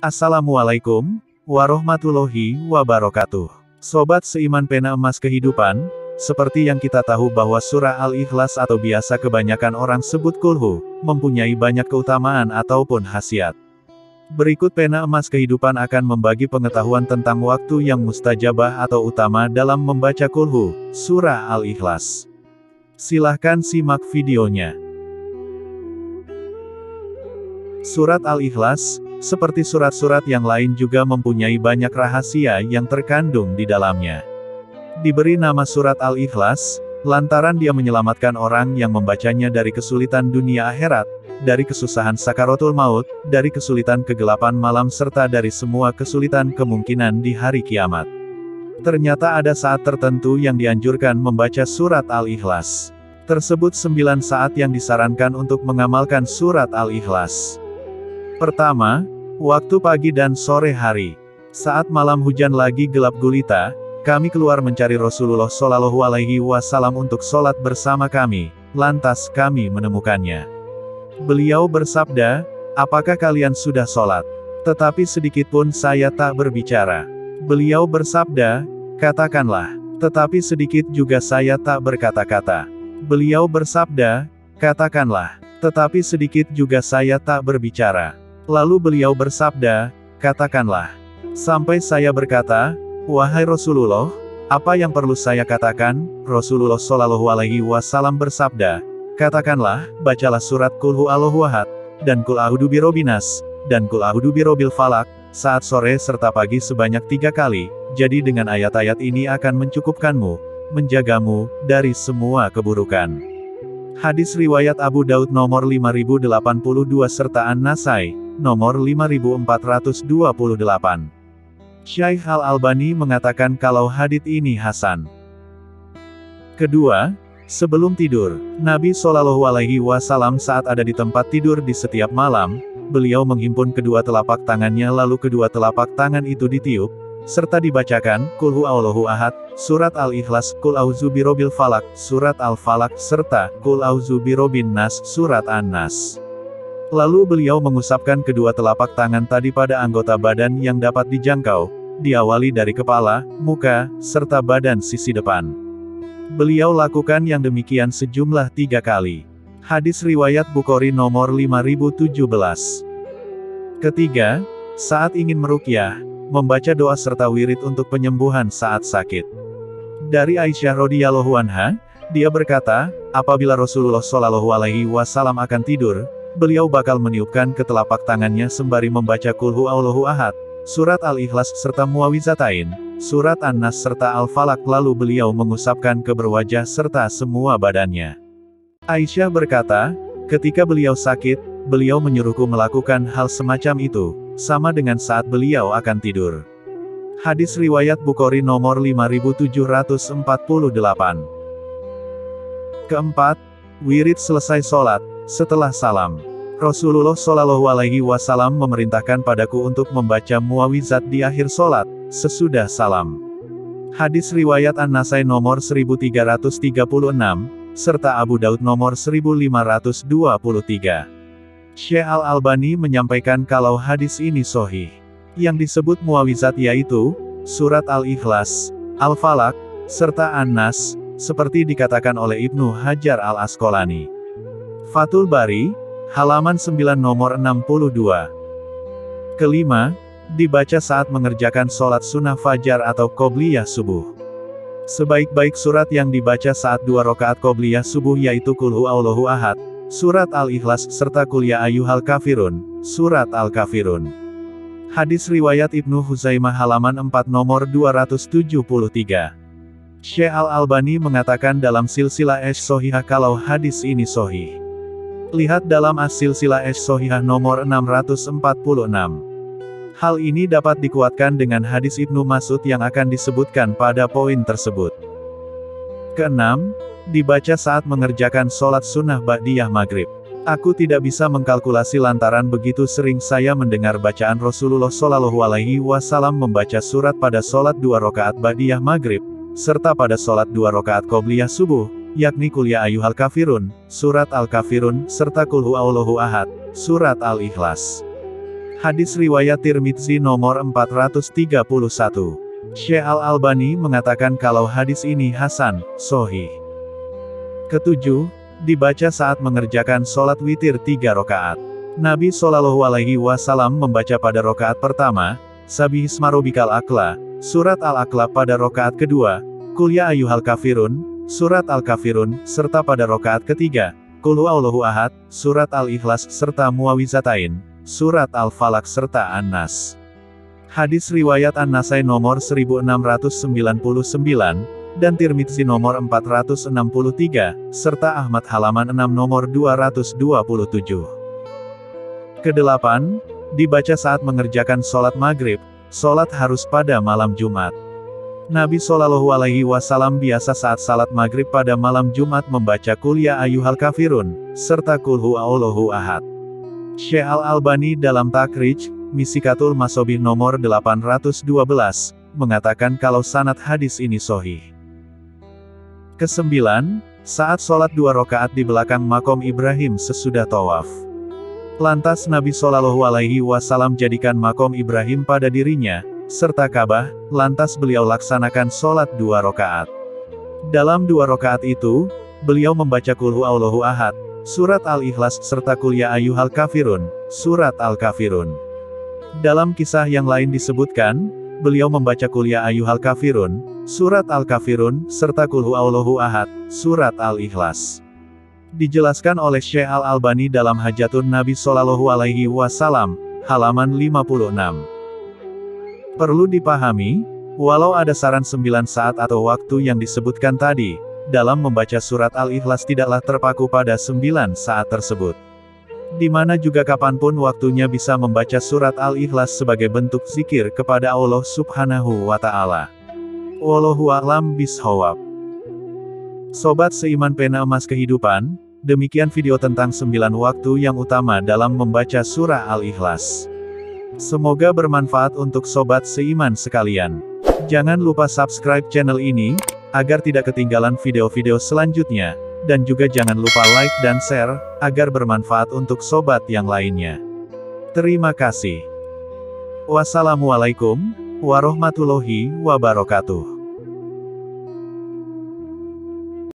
Assalamualaikum warahmatullahi wabarakatuh. Sobat seiman pena emas kehidupan, seperti yang kita tahu bahwa surah Al-Ikhlas atau biasa kebanyakan orang sebut kulhu, mempunyai banyak keutamaan ataupun khasiat. Berikut pena emas kehidupan akan membagi pengetahuan tentang waktu yang mustajabah atau utama dalam membaca kulhu, surah Al-Ikhlas. Silahkan simak videonya. Surat Al-Ikhlas, seperti surat-surat yang lain juga mempunyai banyak rahasia yang terkandung di dalamnya. Diberi nama surat Al-Ikhlas, lantaran dia menyelamatkan orang yang membacanya dari kesulitan dunia akhirat, dari kesusahan sakaratul maut, dari kesulitan kegelapan malam serta dari semua kesulitan kemungkinan di hari kiamat. Ternyata ada saat tertentu yang dianjurkan membaca surat Al-Ikhlas. Tersebut 9 saat yang disarankan untuk mengamalkan surat Al-Ikhlas. Pertama, waktu pagi dan sore hari. Saat malam hujan lagi gelap gulita, kami keluar mencari Rasulullah Shallallahu Alaihi Wasallam untuk sholat bersama kami. Lantas kami menemukannya. Beliau bersabda, "Apakah kalian sudah sholat?" Tetapi sedikitpun saya tak berbicara. Beliau bersabda, "Katakanlah." Tetapi sedikit juga saya tak berkata-kata. Beliau bersabda, "Katakanlah." Tetapi sedikit juga saya tak berbicara. Lalu beliau bersabda, "Katakanlah." Sampai saya berkata, "Wahai Rasulullah, apa yang perlu saya katakan?" Rasulullah Shallallahu Alaihi Wasallam bersabda, "Katakanlah, bacalah surat Qul Huwallahu Ahad, dan Qul A'udzu Birabbinas, dan Qul A'udzu Birabbil Falaq, saat sore serta pagi sebanyak 3 kali, jadi dengan ayat-ayat ini akan mencukupkanmu, menjagamu, dari semua keburukan." Hadis riwayat Abu Daud nomor 5082 serta An-Nasai, nomor 5428. Syaikh Al-Albani mengatakan kalau hadits ini hasan. Kedua, sebelum tidur, Nabi Shallallahu Alaihi Wasallam saat ada di tempat tidur di setiap malam, beliau menghimpun kedua telapak tangannya lalu kedua telapak tangan itu ditiup, serta dibacakan, Qul Huwallahu Ahad, surat Al-Ikhlas, Qul A'udzu Birabbil Falaq, surat Al-Falaq, serta Qul A'udzu Birabbin Nas, surat An-Nas. Lalu beliau mengusapkan kedua telapak tangan tadi pada anggota badan yang dapat dijangkau, diawali dari kepala, muka, serta badan sisi depan. Beliau lakukan yang demikian sejumlah 3 kali. Hadis riwayat Bukhari nomor 5017. Ketiga, saat ingin meruqyah, membaca doa serta wirid untuk penyembuhan saat sakit. Dari Aisyah radhiyallahu anha, dia berkata, apabila Rasulullah Shallallahu Alaihi Wasallam akan tidur, beliau bakal meniupkan ke telapak tangannya sembari membaca Qul Huwallahu Ahad, surat Al-Ikhlas serta Muawwizatain, surat An-Nas serta Al-Falaq, lalu beliau mengusapkan ke berwajah serta semua badannya. Aisyah berkata, ketika beliau sakit, beliau menyuruhku melakukan hal semacam itu, sama dengan saat beliau akan tidur. Hadis riwayat Bukhari nomor 5748. Keempat, wirid selesai sholat. Setelah salam, Rasulullah Shallallahu Alaihi Wasallam memerintahkan padaku untuk membaca muawwizat di akhir sholat, sesudah salam. Hadis riwayat An-Nasai nomor 1336, serta Abu Daud nomor 1523. Syekh Al-Albani menyampaikan kalau hadis ini sahih. Yang disebut muawwizat yaitu, surat Al-Ikhlas, Al-Falaq, serta An-Nas, seperti dikatakan oleh Ibnu Hajar Al-Asqalani. Fathul Bari, halaman 9 nomor 62. Kelima, dibaca saat mengerjakan sholat sunnah fajar atau qobliyah subuh. Sebaik-baik surat yang dibaca saat 2 rakaat qobliyah subuh yaitu Qul Huwallahu Ahad, surat Al-Ikhlas serta Qul Ya Ayyuhal Kafirun, surat Al-Kafirun. Hadis riwayat Ibnu Huzaimah halaman 4 nomor 273. Syekh Al-Albani mengatakan dalam silsilah Ash-Shahihah kalau hadis ini sahih. Lihat dalam As-Silsilah Ash-Shahihah nomor 646. Hal ini dapat dikuatkan dengan hadis Ibnu Mas'ud yang akan disebutkan pada poin tersebut. Keenam, dibaca saat mengerjakan sholat sunnah ba'diyah maghrib. Aku tidak bisa mengkalkulasi lantaran begitu sering saya mendengar bacaan Rasulullah Shallallahu Alaihi Wasallam membaca surat pada sholat 2 rakaat ba'diyah maghrib, serta pada sholat 2 rakaat qobliyah subuh, yakni Qul Ya Ayyuhal Kafirun, surat Al-Kafirun, serta Qul Huwallahu Ahad, surat Al-Ikhlas. Hadis riwayat Tirmidzi nomor 431. Syekh Al-Albani mengatakan kalau hadis ini hasan, sahih. Ketujuh, dibaca saat mengerjakan sholat witir 3 rakaat. Nabi Shallallahu Alaihi Wasallam membaca pada rakaat pertama, Sabbihisma Rabbikal A'la, surat Al-A'la pada rakaat kedua, Qul Ya Ayyuhal Kafirun, surat Al-Kafirun, serta pada rakaat ketiga, Qul Huwallahu Ahad, surat Al-Ikhlas serta Muawizatain, surat Al-Falaq serta An-Nas. Hadis riwayat An-Nasai nomor 1699, dan Tirmidzi nomor 463, serta Ahmad halaman 6 nomor 227. Kedelapan, dibaca saat mengerjakan sholat maghrib. Sholat harus pada malam Jumat. Nabi Shallallahu Alaihi Wasallam biasa saat salat maghrib pada malam Jumat membaca Qul Ya Ayyuhal Kafirun, serta Qul Huwallahu Ahad. Syekh Al-Albani dalam Takrij, Misikatul Masobih nomor 812, mengatakan kalau sanad hadis ini sahih. Kesembilan, saat sholat 2 rakaat di belakang makom Ibrahim sesudah tawaf. Lantas Nabi Shallallahu Alaihi Wasallam jadikan makom Ibrahim pada dirinya, serta Ka'bah, lantas beliau laksanakan sholat 2 rakaat. Dalam 2 rakaat itu, beliau membaca Qul Huwallahu Ahad, surat Al-Ikhlas serta Qul Ya Ayyuhal Kafirun, surat Al-Kafirun. Dalam kisah yang lain disebutkan, beliau membaca Qul Ya Ayyuhal Kafirun, surat Al-Kafirun, serta Qul Huwallahu Ahad, surat Al-Ikhlas. Dijelaskan oleh Syekh Al-Albani dalam Hajatun Nabi Shallallahu Alaihi Wasallam, halaman 56. Perlu dipahami, walau ada saran 9 saat atau waktu yang disebutkan tadi, dalam membaca surat Al-Ikhlas tidaklah terpaku pada 9 saat tersebut. Di mana juga kapanpun waktunya bisa membaca surat Al-Ikhlas sebagai bentuk zikir kepada Allah Subhanahu wa Ta'ala. Wallahu a'lam bishawab. Sobat seiman pena emas kehidupan, demikian video tentang 9 waktu yang utama dalam membaca surah Al-Ikhlas. Semoga bermanfaat untuk sobat seiman sekalian. Jangan lupa subscribe channel ini, agar tidak ketinggalan video-video selanjutnya, dan juga jangan lupa like dan share, agar bermanfaat untuk sobat yang lainnya. Terima kasih. Wassalamualaikum warahmatullahi wabarakatuh.